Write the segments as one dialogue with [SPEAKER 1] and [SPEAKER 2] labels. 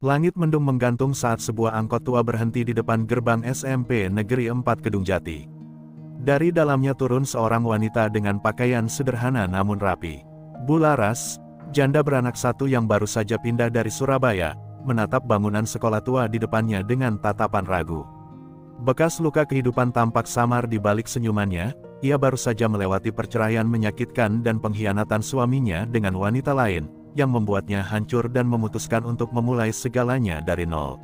[SPEAKER 1] Langit mendung menggantung saat sebuah angkot tua berhenti di depan gerbang SMP Negeri 4 Kedung Jati. Dari dalamnya turun seorang wanita dengan pakaian sederhana namun rapi. Bu Laras, janda beranak satu yang baru saja pindah dari Surabaya, menatap bangunan sekolah tua di depannya dengan tatapan ragu. Bekas luka kehidupan tampak samar di balik senyumannya. Ia baru saja melewati perceraian menyakitkan dan pengkhianatan suaminya dengan wanita lain, yang membuatnya hancur dan memutuskan untuk memulai segalanya dari nol.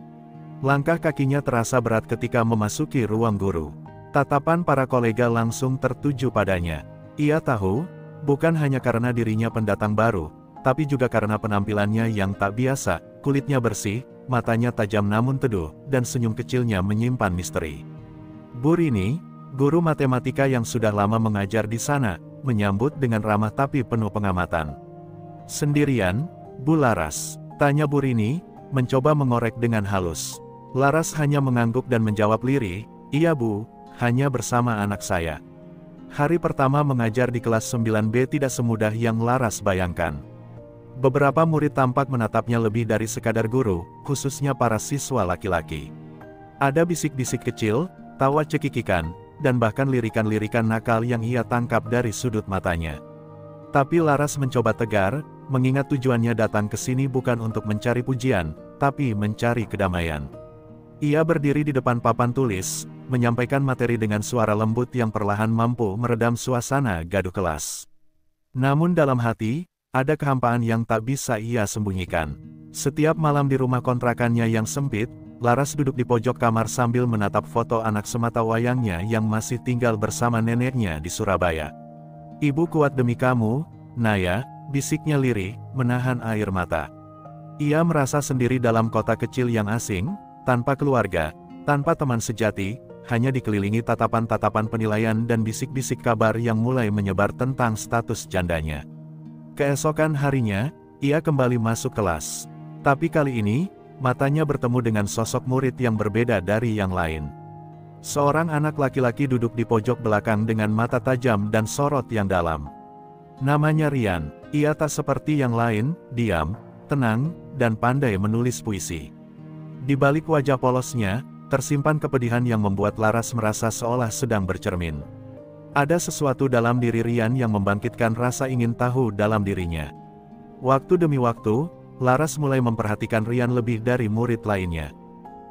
[SPEAKER 1] Langkah kakinya terasa berat ketika memasuki ruang guru. Tatapan para kolega langsung tertuju padanya. Ia tahu, bukan hanya karena dirinya pendatang baru, tapi juga karena penampilannya yang tak biasa, kulitnya bersih, matanya tajam namun teduh, dan senyum kecilnya menyimpan misteri. Bu Rini, guru matematika yang sudah lama mengajar di sana, menyambut dengan ramah tapi penuh pengamatan. "Sendirian, Bu Laras?" tanya Bu Rini, mencoba mengorek dengan halus. Laras hanya mengangguk dan menjawab lirih, "Iya Bu, hanya bersama anak saya." Hari pertama mengajar di kelas 9B tidak semudah yang Laras bayangkan. Beberapa murid tampak menatapnya lebih dari sekadar guru, khususnya para siswa laki-laki. Ada bisik-bisik kecil, tawa cekikikan, dan bahkan lirikan-lirikan nakal yang ia tangkap dari sudut matanya. Tapi Laras mencoba tegar, mengingat tujuannya datang ke sini bukan untuk mencari pujian, tapi mencari kedamaian. Ia berdiri di depan papan tulis, menyampaikan materi dengan suara lembut yang perlahan mampu meredam suasana gaduh kelas. Namun dalam hati, ada kehampaan yang tak bisa ia sembunyikan. Setiap malam di rumah kontrakannya yang sempit, Laras duduk di pojok kamar sambil menatap foto anak semata wayangnya yang masih tinggal bersama neneknya di Surabaya. "Ibu kuat demi kamu, Naya," bisiknya lirih, menahan air mata. Ia merasa sendiri dalam kota kecil yang asing, tanpa keluarga, tanpa teman sejati, hanya dikelilingi tatapan-tatapan penilaian dan bisik-bisik kabar yang mulai menyebar tentang status jandanya. Keesokan harinya, ia kembali masuk kelas. Tapi kali ini, matanya bertemu dengan sosok murid yang berbeda dari yang lain. Seorang anak laki-laki duduk di pojok belakang dengan mata tajam dan sorot yang dalam. Namanya Rian. Ia tak seperti yang lain, diam, tenang, dan pandai menulis puisi. Di balik wajah polosnya, tersimpan kepedihan yang membuat Laras merasa seolah sedang bercermin. Ada sesuatu dalam diri Rian yang membangkitkan rasa ingin tahu dalam dirinya. Waktu demi waktu, Laras mulai memperhatikan Rian lebih dari murid lainnya.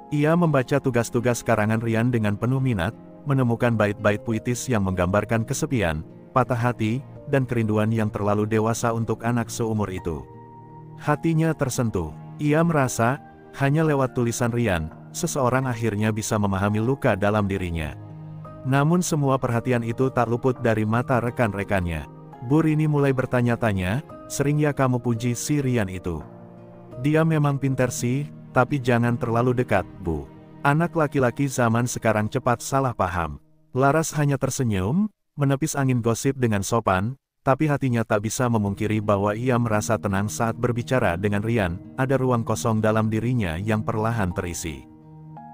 [SPEAKER 1] Ia membaca tugas-tugas karangan Rian dengan penuh minat, menemukan bait-bait puitis yang menggambarkan kesepian, patah hati, dan kerinduan yang terlalu dewasa untuk anak seumur itu. Hatinya tersentuh. Ia merasa, hanya lewat tulisan Rian, seseorang akhirnya bisa memahami luka dalam dirinya. Namun semua perhatian itu tak luput dari mata rekan-rekannya. Bu Rini mulai bertanya-tanya, "Sering ya kamu puji si Rian itu? Dia memang pintar sih, tapi jangan terlalu dekat, Bu. Anak laki-laki zaman sekarang cepat salah paham." Laras hanya tersenyum, menepis angin gosip dengan sopan, tapi hatinya tak bisa memungkiri bahwa ia merasa tenang saat berbicara dengan Rian, ada ruang kosong dalam dirinya yang perlahan terisi.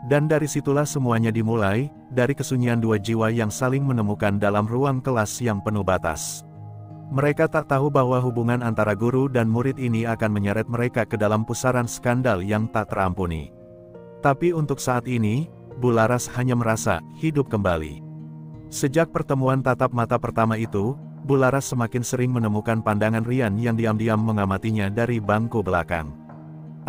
[SPEAKER 1] Dan dari situlah semuanya dimulai, dari kesunyian dua jiwa yang saling menemukan dalam ruang kelas yang penuh batas. Mereka tak tahu bahwa hubungan antara guru dan murid ini akan menyeret mereka ke dalam pusaran skandal yang tak terampuni. Tapi untuk saat ini, Bu Laras hanya merasa hidup kembali. Sejak pertemuan tatap mata pertama itu, Bu Laras semakin sering menemukan pandangan Rian yang diam-diam mengamatinya dari bangku belakang.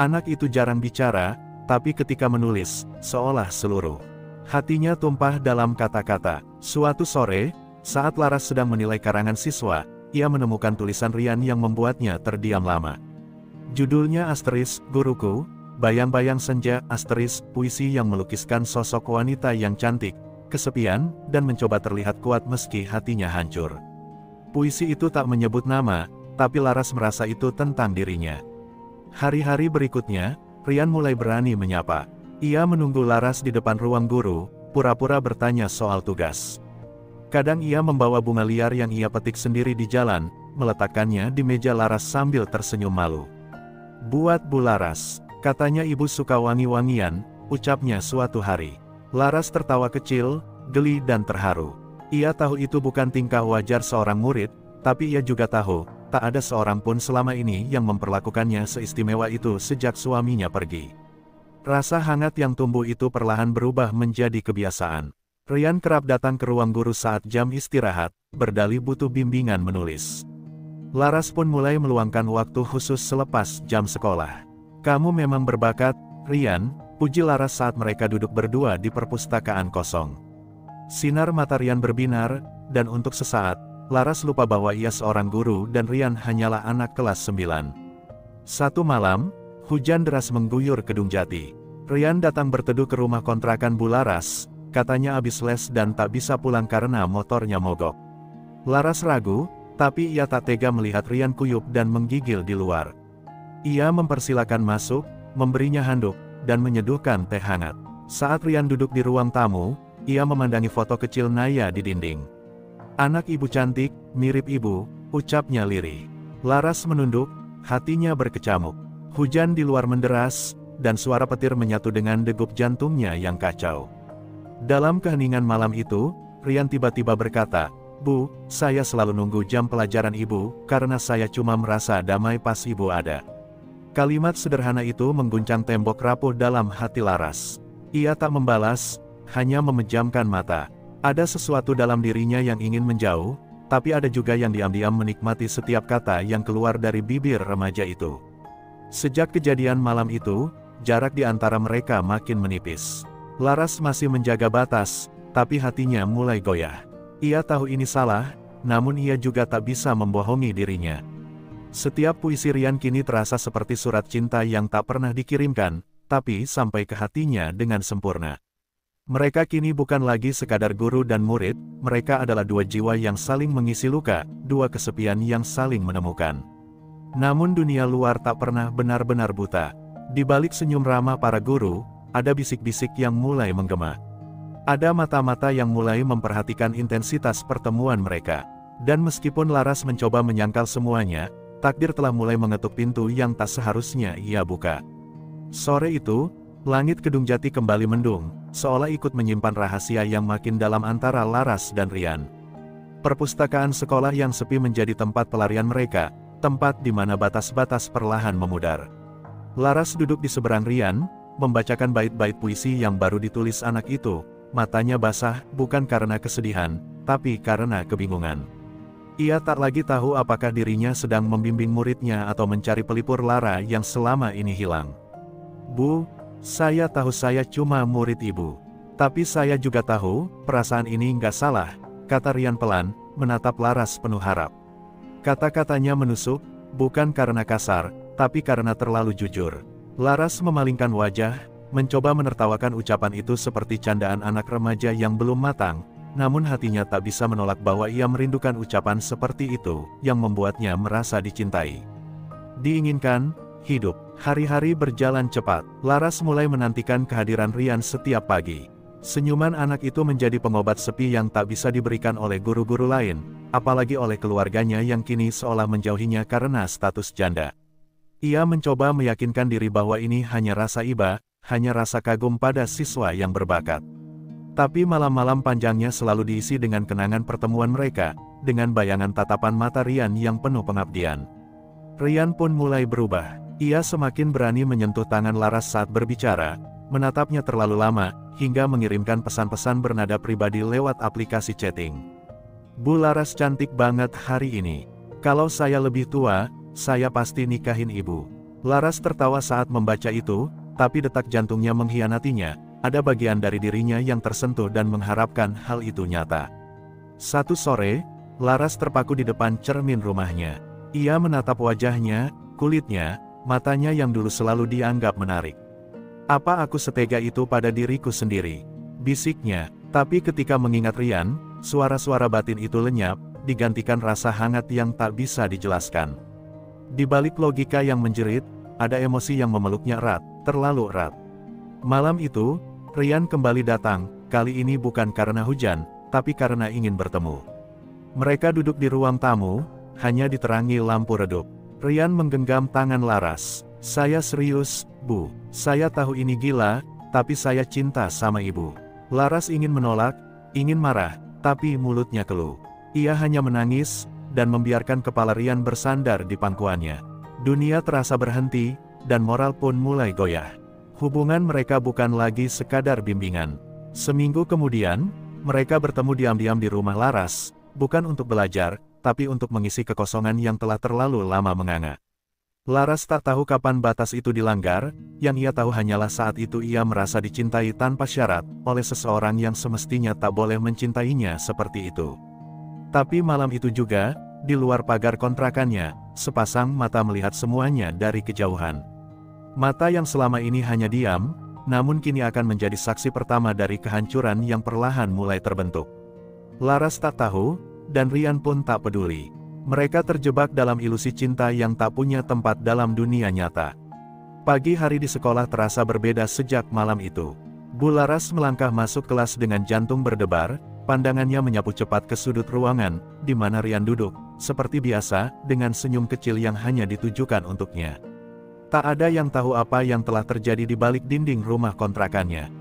[SPEAKER 1] Anak itu jarang bicara, tapi ketika menulis, seolah seluruh hatinya tumpah dalam kata-kata. Suatu sore, saat Laras sedang menilai karangan siswa, ia menemukan tulisan Rian yang membuatnya terdiam lama. Judulnya "Guruku, bayang-bayang senja", puisi yang melukiskan sosok wanita yang cantik, kesepian, dan mencoba terlihat kuat meski hatinya hancur. Puisi itu tak menyebut nama, tapi Laras merasa itu tentang dirinya. Hari-hari berikutnya, Rian mulai berani menyapa. Ia menunggu Laras di depan ruang guru, pura-pura bertanya soal tugas. Kadang ia membawa bunga liar yang ia petik sendiri di jalan, meletakkannya di meja Laras sambil tersenyum malu. "Buat Bu Laras," katanya, "ibu suka wangi-wangian," ucapnya suatu hari. Laras tertawa kecil, geli dan terharu. Ia tahu itu bukan tingkah wajar seorang murid, tapi ia juga tahu, tak ada seorang pun selama ini yang memperlakukannya seistimewa itu sejak suaminya pergi. Rasa hangat yang tumbuh itu perlahan berubah menjadi kebiasaan. Ryan kerap datang ke ruang guru saat jam istirahat, berdalih butuh bimbingan menulis. Laras pun mulai meluangkan waktu khusus selepas jam sekolah. "Kamu memang berbakat, Ryan," puji Laras saat mereka duduk berdua di perpustakaan kosong. Sinar mata Ryan berbinar, dan untuk sesaat, Laras lupa bahwa ia seorang guru dan Ryan hanyalah anak kelas 9. Satu malam, hujan deras mengguyur Kedung Jati. Ryan datang berteduh ke rumah kontrakan Bu Laras, katanya habis les dan tak bisa pulang karena motornya mogok. Laras ragu, tapi ia tak tega melihat Ryan kuyup dan menggigil di luar. Ia mempersilakan masuk, memberinya handuk, dan menyeduhkan teh hangat. Saat Ryan duduk di ruang tamu, ia memandangi foto kecil Naya di dinding. "Anak ibu cantik, mirip ibu," ucapnya lirih. Laras menunduk, hatinya berkecamuk. Hujan di luar menderas, dan suara petir menyatu dengan degup jantungnya yang kacau. Dalam keheningan malam itu, Ryan tiba-tiba berkata, "Bu, saya selalu nunggu jam pelajaran ibu, karena saya cuma merasa damai pas ibu ada." Kalimat sederhana itu mengguncang tembok rapuh dalam hati Laras. Ia tak membalas, hanya memejamkan mata. Ada sesuatu dalam dirinya yang ingin menjauh, tapi ada juga yang diam-diam menikmati setiap kata yang keluar dari bibir remaja itu. Sejak kejadian malam itu, jarak di antara mereka makin menipis. Laras masih menjaga batas, tapi hatinya mulai goyah. Ia tahu ini salah, namun ia juga tak bisa membohongi dirinya. Setiap puisi Ryan kini terasa seperti surat cinta yang tak pernah dikirimkan, tapi sampai ke hatinya dengan sempurna. Mereka kini bukan lagi sekadar guru dan murid, mereka adalah dua jiwa yang saling mengisi luka, dua kesepian yang saling menemukan. Namun dunia luar tak pernah benar-benar buta. Di balik senyum ramah para guru, ada bisik-bisik yang mulai menggema. Ada mata-mata yang mulai memperhatikan intensitas pertemuan mereka. Dan meskipun Laras mencoba menyangkal semuanya, takdir telah mulai mengetuk pintu yang tak seharusnya ia buka. Sore itu, langit Kedung Jati kembali mendung, seolah ikut menyimpan rahasia yang makin dalam antara Laras dan Ryan. Perpustakaan sekolah yang sepi menjadi tempat pelarian mereka, tempat di mana batas-batas perlahan memudar. Laras duduk di seberang Ryan, membacakan bait-bait puisi yang baru ditulis anak itu, matanya basah, bukan karena kesedihan, tapi karena kebingungan. Ia tak lagi tahu apakah dirinya sedang membimbing muridnya atau mencari pelipur lara yang selama ini hilang. "Bu, saya tahu saya cuma murid ibu. Tapi saya juga tahu, perasaan ini nggak salah," kata Ryan pelan, menatap Laras penuh harap. Kata-katanya menusuk, bukan karena kasar, tapi karena terlalu jujur. Laras memalingkan wajah, mencoba menertawakan ucapan itu seperti candaan anak remaja yang belum matang, namun hatinya tak bisa menolak bahwa ia merindukan ucapan seperti itu, yang membuatnya merasa dicintai. Diinginkan, hidup. Hari-hari berjalan cepat. Laras mulai menantikan kehadiran Ryan setiap pagi. Senyuman anak itu menjadi pengobat sepi yang tak bisa diberikan oleh guru-guru lain, apalagi oleh keluarganya yang kini seolah menjauhinya karena status janda. Ia mencoba meyakinkan diri bahwa ini hanya rasa iba, hanya rasa kagum pada siswa yang berbakat. Tapi malam-malam panjangnya selalu diisi dengan kenangan pertemuan mereka, dengan bayangan tatapan mata Ryan yang penuh pengabdian. Ryan pun mulai berubah. Ia semakin berani menyentuh tangan Laras saat berbicara, menatapnya terlalu lama, hingga mengirimkan pesan-pesan bernada pribadi lewat aplikasi chatting. "Bu Laras cantik banget hari ini. Kalau saya lebih tua, saya pasti nikahin ibu." Laras tertawa saat membaca itu, tapi detak jantungnya mengkhianatinya. Ada bagian dari dirinya yang tersentuh dan mengharapkan hal itu nyata. Satu sore, Laras terpaku di depan cermin rumahnya. Ia menatap wajahnya, kulitnya, matanya yang dulu selalu dianggap menarik. "Apa aku setega itu pada diriku sendiri?" bisiknya. Tapi ketika mengingat Ryan, suara-suara batin itu lenyap, digantikan rasa hangat yang tak bisa dijelaskan. Di balik logika yang menjerit, ada emosi yang memeluknya erat, terlalu erat. Malam itu, Ryan kembali datang, kali ini bukan karena hujan, tapi karena ingin bertemu. Mereka duduk di ruang tamu, hanya diterangi lampu redup. Ryan menggenggam tangan Laras. "Saya serius, Bu. Saya tahu ini gila, tapi saya cinta sama ibu." Laras ingin menolak, ingin marah, tapi mulutnya keluh. Ia hanya menangis, dan membiarkan kepala Rian bersandar di pangkuannya. Dunia terasa berhenti, dan moral pun mulai goyah. Hubungan mereka bukan lagi sekadar bimbingan. Seminggu kemudian, mereka bertemu diam-diam di rumah Laras, bukan untuk belajar, tapi untuk mengisi kekosongan yang telah terlalu lama menganga. Laras tak tahu kapan batas itu dilanggar, yang ia tahu hanyalah saat itu ia merasa dicintai tanpa syarat, oleh seseorang yang semestinya tak boleh mencintainya seperti itu. Tapi malam itu juga, di luar pagar kontrakannya, sepasang mata melihat semuanya dari kejauhan. Mata yang selama ini hanya diam, namun kini akan menjadi saksi pertama dari kehancuran yang perlahan mulai terbentuk. Laras tak tahu, dan Rian pun tak peduli. Mereka terjebak dalam ilusi cinta yang tak punya tempat dalam dunia nyata. Pagi hari di sekolah terasa berbeda sejak malam itu. Bu Laras melangkah masuk kelas dengan jantung berdebar, pandangannya menyapu cepat ke sudut ruangan, di mana Rian duduk, seperti biasa, dengan senyum kecil yang hanya ditujukan untuknya. Tak ada yang tahu apa yang telah terjadi di balik dinding rumah kontrakannya.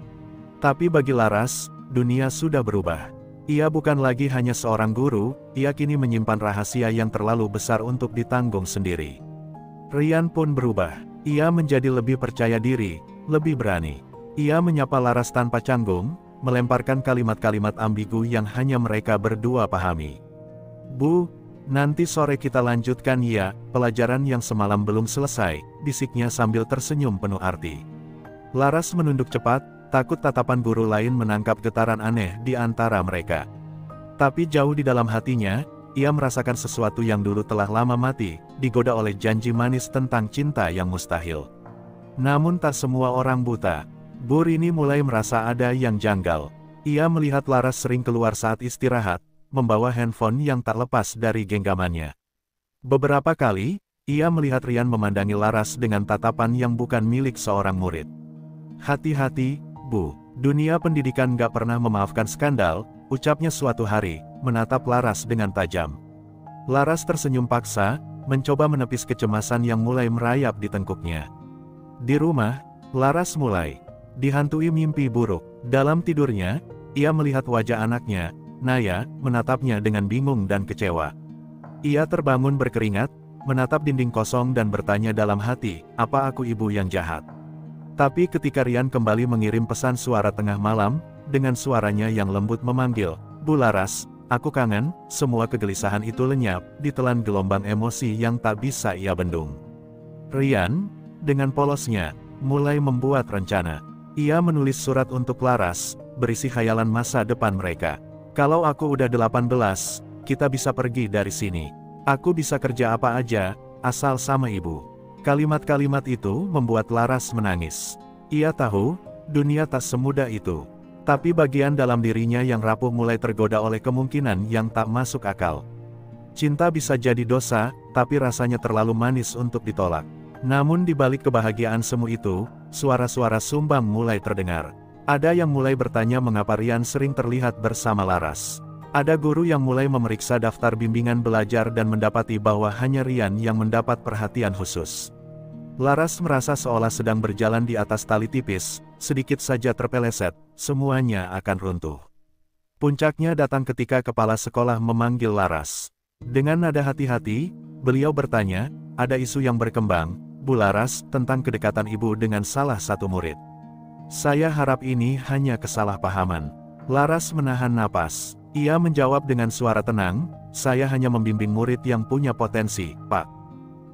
[SPEAKER 1] Tapi bagi Laras, dunia sudah berubah. Ia bukan lagi hanya seorang guru, ia kini menyimpan rahasia yang terlalu besar untuk ditanggung sendiri. Rian pun berubah. Ia menjadi lebih percaya diri, lebih berani. Ia menyapa Laras tanpa canggung, melemparkan kalimat-kalimat ambigu yang hanya mereka berdua pahami. "Bu, nanti sore kita lanjutkan ya, pelajaran yang semalam belum selesai," bisiknya sambil tersenyum penuh arti. Laras menunduk cepat, takut tatapan guru lain menangkap getaran aneh di antara mereka. Tapi jauh di dalam hatinya, ia merasakan sesuatu yang dulu telah lama mati, digoda oleh janji manis tentang cinta yang mustahil. Namun tak semua orang buta. Bu Rini mulai merasa ada yang janggal. Ia melihat Laras sering keluar saat istirahat, membawa handphone yang tak lepas dari genggamannya. Beberapa kali, ia melihat Rian memandangi Laras dengan tatapan yang bukan milik seorang murid. "Hati-hati, Bu, dunia pendidikan gak pernah memaafkan skandal," ucapnya suatu hari, menatap Laras dengan tajam. Laras tersenyum paksa, mencoba menepis kecemasan yang mulai merayap di tengkuknya. Di rumah, Laras mulai dihantui mimpi buruk. Dalam tidurnya, ia melihat wajah anaknya, Naya, menatapnya dengan bingung dan kecewa. Ia terbangun berkeringat, menatap dinding kosong dan bertanya dalam hati, "Apa aku ibu yang jahat?" Tapi ketika Rian kembali mengirim pesan suara tengah malam, dengan suaranya yang lembut memanggil, "Bu Laras, aku kangen," semua kegelisahan itu lenyap, ditelan gelombang emosi yang tak bisa ia bendung. Rian, dengan polosnya, mulai membuat rencana. Ia menulis surat untuk Laras, berisi khayalan masa depan mereka. "Kalau aku udah 18, kita bisa pergi dari sini. Aku bisa kerja apa aja, asal sama ibu." Kalimat-kalimat itu membuat Laras menangis. Ia tahu, dunia tak semudah itu. Tapi bagian dalam dirinya yang rapuh mulai tergoda oleh kemungkinan yang tak masuk akal. Cinta bisa jadi dosa, tapi rasanya terlalu manis untuk ditolak. Namun di balik kebahagiaan semu itu, suara-suara sumbang mulai terdengar. Ada yang mulai bertanya mengapa Rian sering terlihat bersama Laras. Ada guru yang mulai memeriksa daftar bimbingan belajar dan mendapati bahwa hanya Rian yang mendapat perhatian khusus. Laras merasa seolah sedang berjalan di atas tali tipis, sedikit saja terpeleset, semuanya akan runtuh. Puncaknya datang ketika kepala sekolah memanggil Laras. Dengan nada hati-hati, beliau bertanya, "Ada isu yang berkembang, Bu Laras, tentang kedekatan ibu dengan salah satu murid. Saya harap ini hanya kesalahpahaman." Laras menahan napas. Ia menjawab dengan suara tenang, "Saya hanya membimbing murid yang punya potensi, Pak."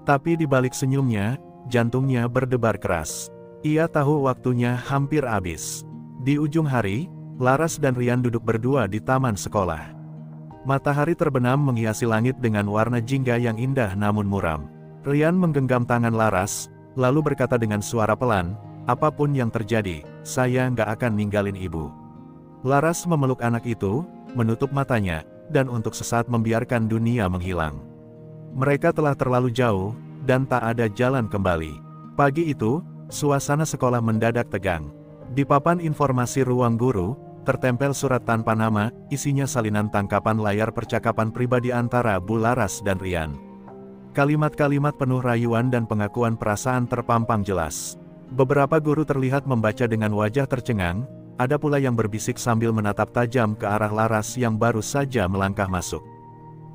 [SPEAKER 1] Tapi di balik senyumnya, jantungnya berdebar keras. Ia tahu waktunya hampir habis. Di ujung hari, Laras dan Rian duduk berdua di taman sekolah. Matahari terbenam menghiasi langit dengan warna jingga yang indah namun muram. Rian menggenggam tangan Laras, lalu berkata dengan suara pelan, "Apapun yang terjadi, saya nggak akan ninggalin ibu." Laras memeluk anak itu, menutup matanya, dan untuk sesaat membiarkan dunia menghilang. Mereka telah terlalu jauh, dan tak ada jalan kembali. Pagi itu, suasana sekolah mendadak tegang. Di papan informasi ruang guru, tertempel surat tanpa nama, isinya salinan tangkapan layar percakapan pribadi antara Bu Laras dan Rian. Kalimat-kalimat penuh rayuan dan pengakuan perasaan terpampang jelas. Beberapa guru terlihat membaca dengan wajah tercengang, ada pula yang berbisik sambil menatap tajam ke arah Laras yang baru saja melangkah masuk.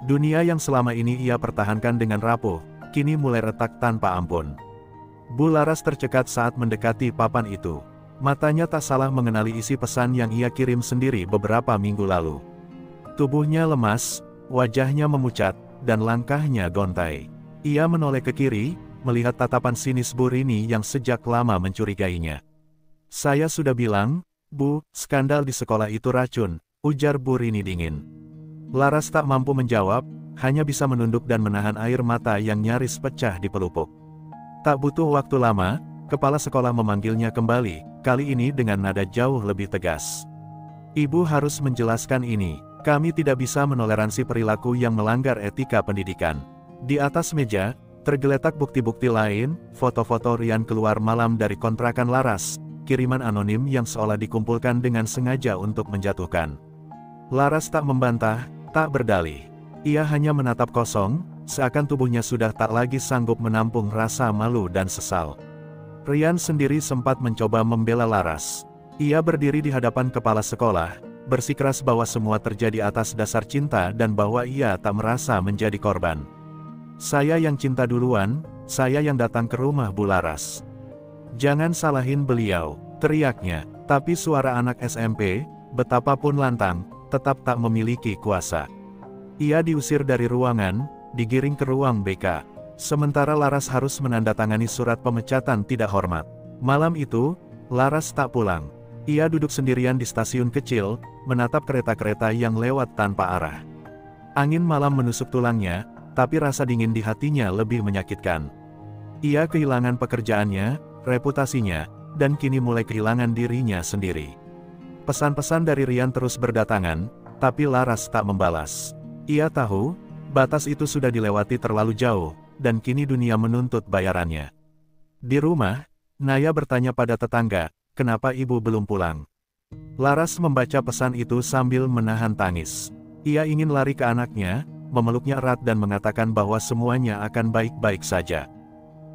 [SPEAKER 1] Dunia yang selama ini ia pertahankan dengan rapuh, kini mulai retak tanpa ampun. Bu Laras tercekat saat mendekati papan itu. Matanya tak salah mengenali isi pesan yang ia kirim sendiri beberapa minggu lalu. Tubuhnya lemas, wajahnya memucat, dan langkahnya gontai. Ia menoleh ke kiri, melihat tatapan sinis Bu Rini yang sejak lama mencurigainya. "Saya sudah bilang, Bu, skandal di sekolah itu racun," ujar Bu Rini dingin. Laras tak mampu menjawab, hanya bisa menunduk dan menahan air mata yang nyaris pecah di pelupuk. Tak butuh waktu lama, kepala sekolah memanggilnya kembali, kali ini dengan nada jauh lebih tegas. "Ibu harus menjelaskan ini, kami tidak bisa menoleransi perilaku yang melanggar etika pendidikan." Di atas meja, tergeletak bukti-bukti lain, foto-foto Rian keluar malam dari kontrakan Laras, kiriman anonim yang seolah dikumpulkan dengan sengaja untuk menjatuhkan. Laras tak membantah, tak berdalih. Ia hanya menatap kosong, seakan tubuhnya sudah tak lagi sanggup menampung rasa malu dan sesal. Rian sendiri sempat mencoba membela Laras. Ia berdiri di hadapan kepala sekolah, bersikeras bahwa semua terjadi atas dasar cinta dan bahwa ia tak merasa menjadi korban. "Saya yang cinta duluan, saya yang datang ke rumah Bu Laras. Jangan salahin beliau," teriaknya, tapi suara anak SMP, betapapun lantang, tetap tak memiliki kuasa. Ia diusir dari ruangan, digiring ke ruang BK. Sementara Laras harus menandatangani surat pemecatan tidak hormat. Malam itu, Laras tak pulang. Ia duduk sendirian di stasiun kecil, menatap kereta-kereta yang lewat tanpa arah. Angin malam menusuk tulangnya, tapi rasa dingin di hatinya lebih menyakitkan. Ia kehilangan pekerjaannya, reputasinya, dan kini mulai kehilangan dirinya sendiri. Pesan-pesan dari Rian terus berdatangan, tapi Laras tak membalas. Ia tahu, batas itu sudah dilewati terlalu jauh, dan kini dunia menuntut bayarannya. Di rumah, Naya bertanya pada tetangga, "Kenapa ibu belum pulang?" Laras membaca pesan itu sambil menahan tangis. Ia ingin lari ke anaknya, memeluknya erat dan mengatakan bahwa semuanya akan baik-baik saja.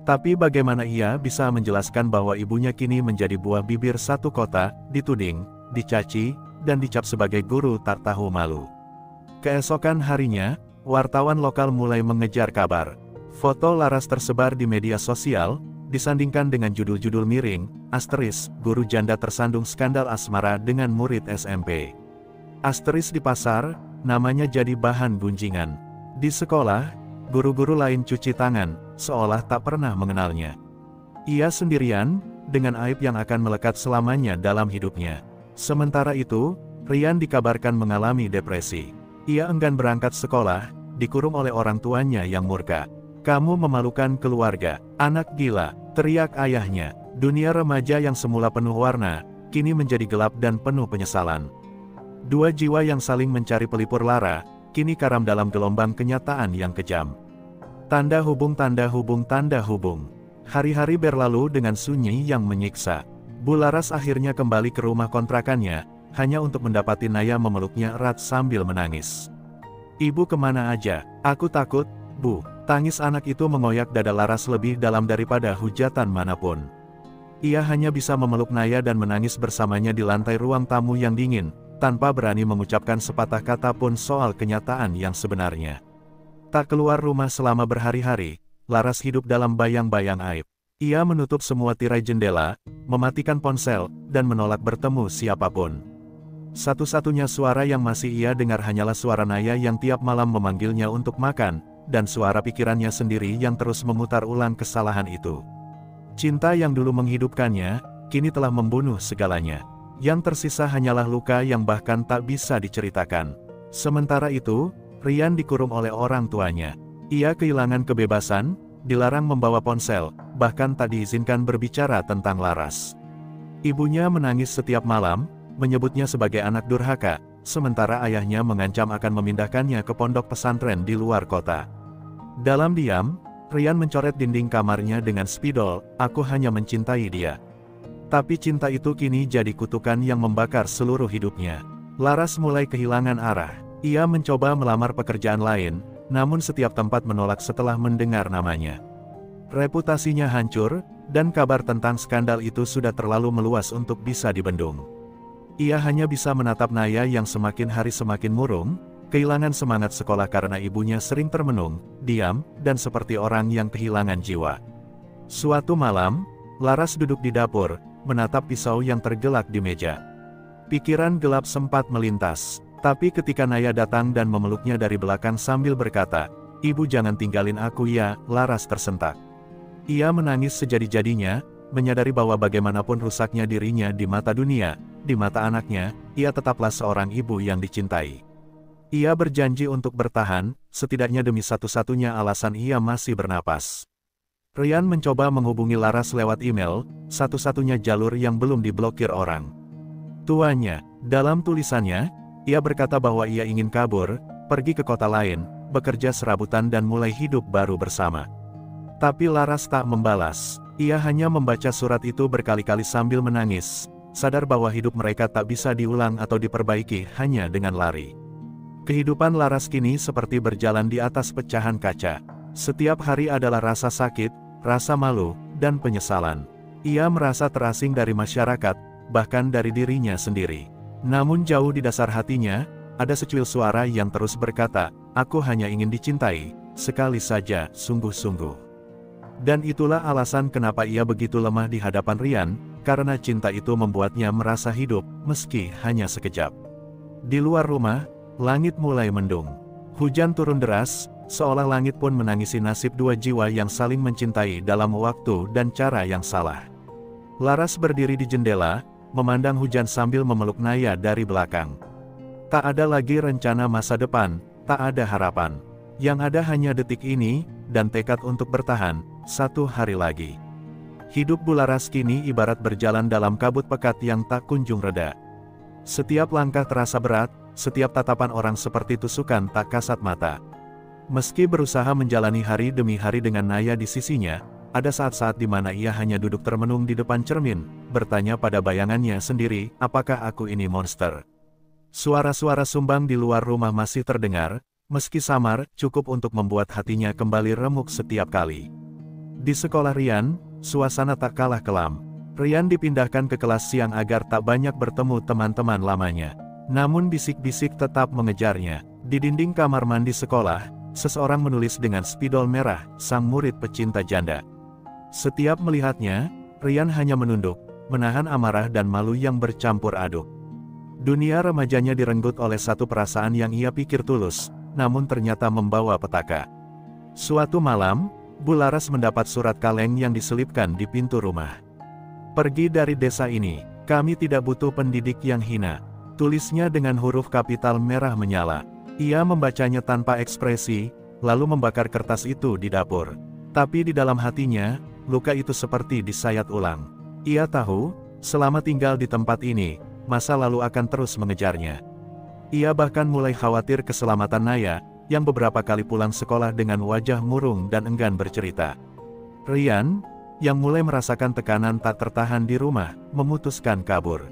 [SPEAKER 1] Tapi bagaimana ia bisa menjelaskan bahwa ibunya kini menjadi buah bibir satu kota, dituding, dicaci, dan dicap sebagai guru tak tahu malu. Keesokan harinya, wartawan lokal mulai mengejar kabar. Foto Laras tersebar di media sosial, disandingkan dengan judul-judul miring, "Guru janda tersandung skandal asmara dengan murid SMP." Di pasar, namanya jadi bahan gunjingan. Di sekolah, guru-guru lain cuci tangan, seolah tak pernah mengenalnya. Ia sendirian, dengan aib yang akan melekat selamanya dalam hidupnya. Sementara itu, Rian dikabarkan mengalami depresi. Ia enggan berangkat sekolah, dikurung oleh orang tuanya yang murka. "Kamu memalukan keluarga, anak gila," teriak ayahnya. Dunia remaja yang semula penuh warna, kini menjadi gelap dan penuh penyesalan. Dua jiwa yang saling mencari pelipur lara, kini karam dalam gelombang kenyataan yang kejam. Tanda hubung, tanda hubung, tanda hubung. Hari-hari berlalu dengan sunyi yang menyiksa. Bu Laras akhirnya kembali ke rumah kontrakannya, hanya untuk mendapati Naya memeluknya erat sambil menangis. "Ibu kemana aja? Aku takut, Bu." Tangis anak itu mengoyak dada Laras lebih dalam daripada hujatan manapun. Ia hanya bisa memeluk Naya dan menangis bersamanya di lantai ruang tamu yang dingin, tanpa berani mengucapkan sepatah kata pun soal kenyataan yang sebenarnya. Tak keluar rumah selama berhari-hari, Laras hidup dalam bayang-bayang aib. Ia menutup semua tirai jendela, mematikan ponsel, dan menolak bertemu siapapun. Satu-satunya suara yang masih ia dengar hanyalah suara Naya yang tiap malam memanggilnya untuk makan, dan suara pikirannya sendiri yang terus memutar ulang kesalahan itu. Cinta yang dulu menghidupkannya, kini telah membunuh segalanya. Yang tersisa hanyalah luka yang bahkan tak bisa diceritakan. Sementara itu, Rian dikurung oleh orang tuanya. Ia kehilangan kebebasan, dilarang membawa ponsel, bahkan tak diizinkan berbicara tentang Laras. Ibunya menangis setiap malam, menyebutnya sebagai anak durhaka, sementara ayahnya mengancam akan memindahkannya ke pondok pesantren di luar kota. Dalam diam, Rian mencoret dinding kamarnya dengan spidol, "Aku hanya mencintai dia." Tapi cinta itu kini jadi kutukan yang membakar seluruh hidupnya. Laras mulai kehilangan arah. Ia mencoba melamar pekerjaan lain, namun setiap tempat menolak setelah mendengar namanya. Reputasinya hancur, dan kabar tentang skandal itu sudah terlalu meluas untuk bisa dibendung. Ia hanya bisa menatap Naya yang semakin hari semakin murung, kehilangan semangat sekolah karena ibunya sering termenung, diam, dan seperti orang yang kehilangan jiwa. Suatu malam, Laras duduk di dapur, menatap pisau yang tergelak di meja. Pikiran gelap sempat melintas, tapi ketika Naya datang dan memeluknya dari belakang sambil berkata, "Ibu jangan tinggalin aku ya," Laras tersentak. Ia menangis sejadi-jadinya, menyadari bahwa bagaimanapun rusaknya dirinya di mata dunia, di mata anaknya, ia tetaplah seorang ibu yang dicintai. Ia berjanji untuk bertahan, setidaknya demi satu-satunya alasan ia masih bernapas. Ryan mencoba menghubungi Laras lewat email, satu-satunya jalur yang belum diblokir orang tuanya. Dalam tulisannya, ia berkata bahwa ia ingin kabur, pergi ke kota lain, bekerja serabutan dan mulai hidup baru bersama. Tapi Laras tak membalas. Ia hanya membaca surat itu berkali-kali sambil menangis, sadar bahwa hidup mereka tak bisa diulang atau diperbaiki hanya dengan lari. Kehidupan Laras kini seperti berjalan di atas pecahan kaca. Setiap hari adalah rasa sakit, rasa malu, dan penyesalan. Ia merasa terasing dari masyarakat, bahkan dari dirinya sendiri. Namun jauh di dasar hatinya, ada secuil suara yang terus berkata, "Aku hanya ingin dicintai, sekali saja, sungguh-sungguh." Dan itulah alasan kenapa ia begitu lemah di hadapan Ryan, karena cinta itu membuatnya merasa hidup, meski hanya sekejap. Di luar rumah, langit mulai mendung. Hujan turun deras, seolah langit pun menangisi nasib dua jiwa yang saling mencintai dalam waktu dan cara yang salah. Laras berdiri di jendela, memandang hujan sambil memeluk Naya dari belakang. Tak ada lagi rencana masa depan, tak ada harapan. Yang ada hanya detik ini, dan tekad untuk bertahan, satu hari lagi. Hidup Bu Laras kini ibarat berjalan dalam kabut pekat yang tak kunjung reda. Setiap langkah terasa berat, setiap tatapan orang seperti tusukan tak kasat mata. Meski berusaha menjalani hari demi hari dengan Naya di sisinya, ada saat-saat di mana ia hanya duduk termenung di depan cermin, bertanya pada bayangannya sendiri, apakah aku ini monster? Suara-suara sumbang di luar rumah masih terdengar, meski samar, cukup untuk membuat hatinya kembali remuk setiap kali. Di sekolah Ryan, suasana tak kalah kelam. Ryan dipindahkan ke kelas siang agar tak banyak bertemu teman-teman lamanya. Namun bisik-bisik tetap mengejarnya. Di dinding kamar mandi sekolah, seseorang menulis dengan spidol merah, "Sang murid pecinta janda." Setiap melihatnya, Ryan hanya menunduk, menahan amarah dan malu yang bercampur aduk. Dunia remajanya direnggut oleh satu perasaan yang ia pikir tulus, namun ternyata membawa petaka. Suatu malam, Bu Laras mendapat surat kaleng yang diselipkan di pintu rumah. "Pergi dari desa ini, kami tidak butuh pendidik yang hina," tulisnya dengan huruf kapital merah menyala. Ia membacanya tanpa ekspresi, lalu membakar kertas itu di dapur. Tapi di dalam hatinya, luka itu seperti disayat ulang. Ia tahu, selama tinggal di tempat ini, masa lalu akan terus mengejarnya. Ia bahkan mulai khawatir keselamatan Naya, yang beberapa kali pulang sekolah dengan wajah murung dan enggan bercerita. Ryan, yang mulai merasakan tekanan tak tertahan di rumah, memutuskan kabur.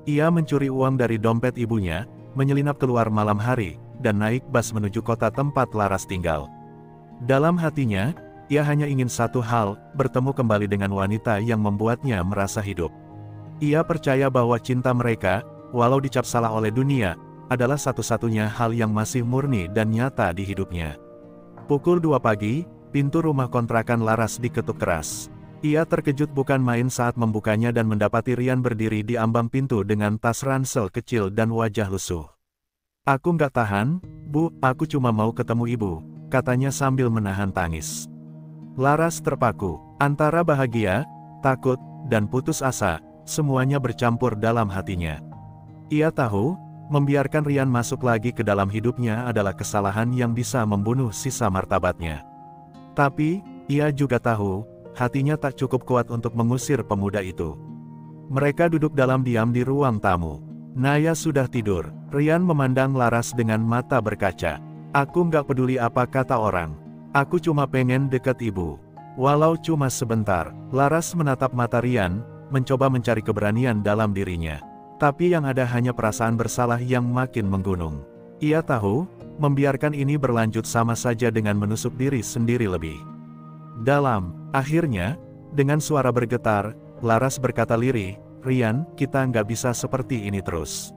[SPEAKER 1] Ia mencuri uang dari dompet ibunya, menyelinap keluar malam hari, dan naik bus menuju kota tempat Laras tinggal. Dalam hatinya, ia hanya ingin satu hal, bertemu kembali dengan wanita yang membuatnya merasa hidup. Ia percaya bahwa cinta mereka, walau dicap salah oleh dunia, adalah satu-satunya hal yang masih murni dan nyata di hidupnya. Pukul 2 pagi, pintu rumah kontrakan Laras diketuk keras. Ia terkejut bukan main saat membukanya dan mendapati Ryan berdiri di ambang pintu dengan tas ransel kecil dan wajah lusuh. "Aku nggak tahan, Bu, aku cuma mau ketemu ibu," katanya sambil menahan tangis. Laras terpaku, antara bahagia, takut, dan putus asa, semuanya bercampur dalam hatinya. Ia tahu, membiarkan Ryan masuk lagi ke dalam hidupnya adalah kesalahan yang bisa membunuh sisa martabatnya. Tapi, ia juga tahu, hatinya tak cukup kuat untuk mengusir pemuda itu. Mereka duduk dalam diam di ruang tamu. Naya sudah tidur. Ryan memandang Laras dengan mata berkaca. "Aku nggak peduli apa kata orang. Aku cuma pengen deket ibu. Walau cuma sebentar." Laras menatap mata Ryan, mencoba mencari keberanian dalam dirinya. Tapi yang ada hanya perasaan bersalah yang makin menggunung. Ia tahu, membiarkan ini berlanjut sama saja dengan menusuk diri sendiri lebih dalam. Akhirnya, dengan suara bergetar, Laras berkata lirih, "Ryan, kita nggak bisa seperti ini terus.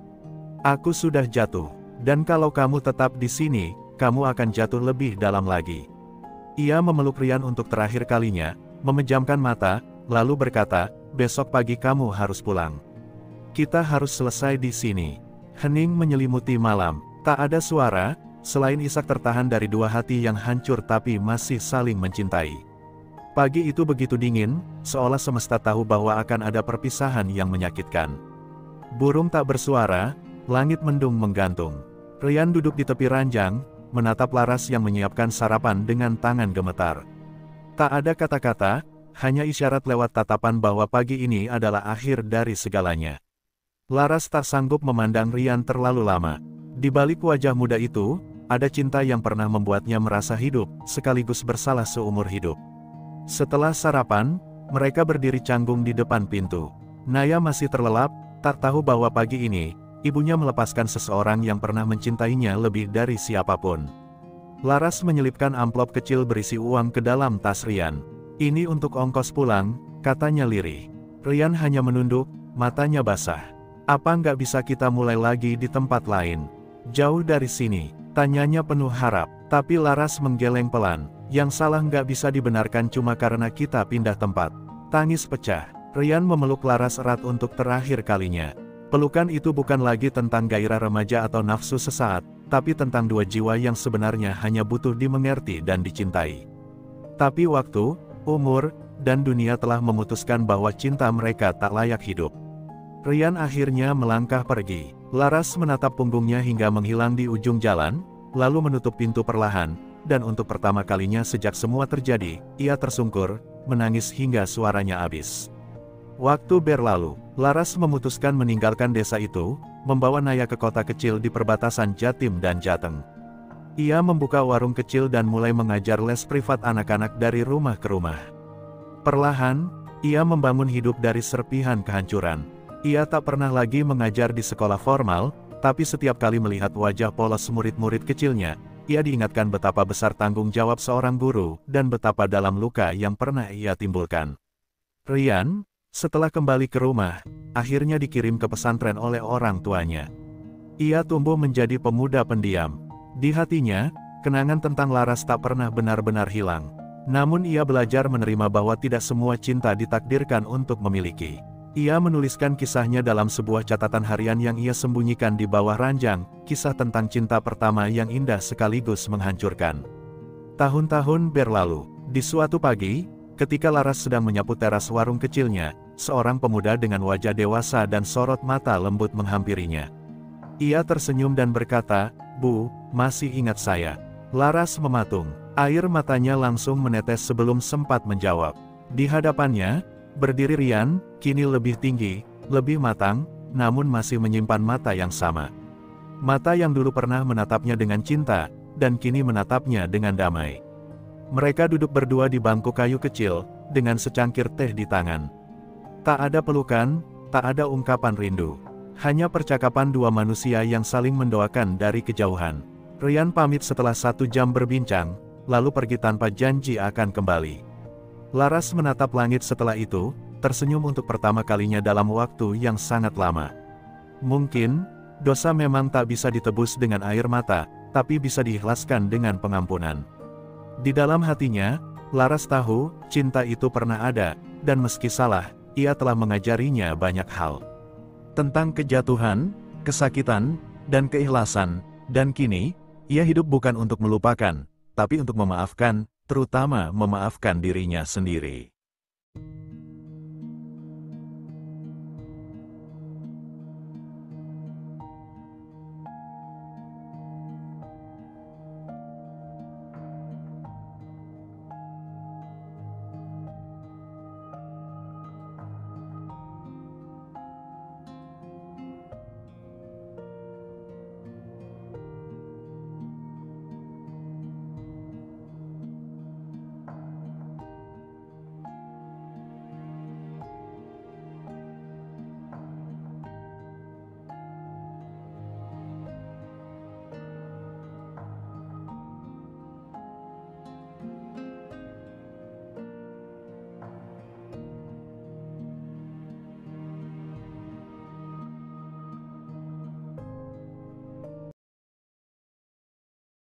[SPEAKER 1] Aku sudah jatuh. Dan kalau kamu tetap di sini, kamu akan jatuh lebih dalam lagi. Ia memeluk Rian untuk terakhir kalinya, memejamkan mata, lalu berkata, besok pagi kamu harus pulang. Kita harus selesai di sini. Hening menyelimuti malam, tak ada suara, selain isak tertahan dari dua hati yang hancur tapi masih saling mencintai. Pagi itu begitu dingin, seolah semesta tahu bahwa akan ada perpisahan yang menyakitkan. Burung tak bersuara, langit mendung menggantung. Rian duduk di tepi ranjang, menatap Laras yang menyiapkan sarapan dengan tangan gemetar. Tak ada kata-kata, hanya isyarat lewat tatapan bahwa pagi ini adalah akhir dari segalanya. Laras tak sanggup memandang Rian terlalu lama. Di balik wajah muda itu, ada cinta yang pernah membuatnya merasa hidup, sekaligus bersalah seumur hidup. Setelah sarapan, mereka berdiri canggung di depan pintu. Naya masih terlelap, tak tahu bahwa pagi ini, ibunya melepaskan seseorang yang pernah mencintainya lebih dari siapapun. Laras menyelipkan amplop kecil berisi uang ke dalam tas Rian. Ini untuk ongkos pulang, katanya lirih. Rian hanya menunduk, matanya basah. Apa nggak bisa kita mulai lagi di tempat lain? Jauh dari sini, tanyanya penuh harap. Tapi Laras menggeleng pelan. Yang salah nggak bisa dibenarkan cuma karena kita pindah tempat. Tangis pecah. Rian memeluk Laras erat untuk terakhir kalinya. Pelukan itu bukan lagi tentang gairah remaja atau nafsu sesaat, tapi tentang dua jiwa yang sebenarnya hanya butuh dimengerti dan dicintai. Tapi waktu, umur, dan dunia telah memutuskan bahwa cinta mereka tak layak hidup. Rian akhirnya melangkah pergi. Laras menatap punggungnya hingga menghilang di ujung jalan, lalu menutup pintu perlahan, dan untuk pertama kalinya sejak semua terjadi, ia tersungkur, menangis hingga suaranya habis. Waktu berlalu, Laras memutuskan meninggalkan desa itu, membawa Naya ke kota kecil di perbatasan Jatim dan Jateng. Ia membuka warung kecil dan mulai mengajar les privat anak-anak dari rumah ke rumah. Perlahan, ia membangun hidup dari serpihan kehancuran. Ia tak pernah lagi mengajar di sekolah formal, tapi setiap kali melihat wajah polos murid-murid kecilnya, ia diingatkan betapa besar tanggung jawab seorang guru, dan betapa dalam luka yang pernah ia timbulkan. Rian, setelah kembali ke rumah, akhirnya dikirim ke pesantren oleh orang tuanya. Ia tumbuh menjadi pemuda pendiam. Di hatinya, kenangan tentang Laras tak pernah benar-benar hilang. Namun ia belajar menerima bahwa tidak semua cinta ditakdirkan untuk memiliki. Ia menuliskan kisahnya dalam sebuah catatan harian yang ia sembunyikan di bawah ranjang, kisah tentang cinta pertama yang indah sekaligus menghancurkan. Tahun-tahun berlalu, di suatu pagi, ketika Laras sedang menyapu teras warung kecilnya, seorang pemuda dengan wajah dewasa dan sorot mata lembut menghampirinya. Ia tersenyum dan berkata, "Bu, masih ingat saya?" Laras mematung. Air matanya langsung menetes sebelum sempat menjawab. Di hadapannya, berdiri Rian, kini lebih tinggi, lebih matang, namun masih menyimpan mata yang sama. Mata yang dulu pernah menatapnya dengan cinta, dan kini menatapnya dengan damai. Mereka duduk berdua di bangku kayu kecil, dengan secangkir teh di tangan. Tak ada pelukan, tak ada ungkapan rindu. Hanya percakapan dua manusia yang saling mendoakan dari kejauhan. Rian pamit setelah 1 jam berbincang, lalu pergi tanpa janji akan kembali. Laras menatap langit setelah itu, tersenyum untuk pertama kalinya dalam waktu yang sangat lama. Mungkin, dosa memang tak bisa ditebus dengan air mata, tapi bisa diikhlaskan dengan pengampunan. Di dalam hatinya, Laras tahu, cinta itu pernah ada, dan meski salah, ia telah mengajarinya banyak hal. Tentang kejatuhan, kesakitan, dan keikhlasan, dan kini, ia hidup bukan untuk melupakan, tapi untuk memaafkan, terutama memaafkan dirinya sendiri.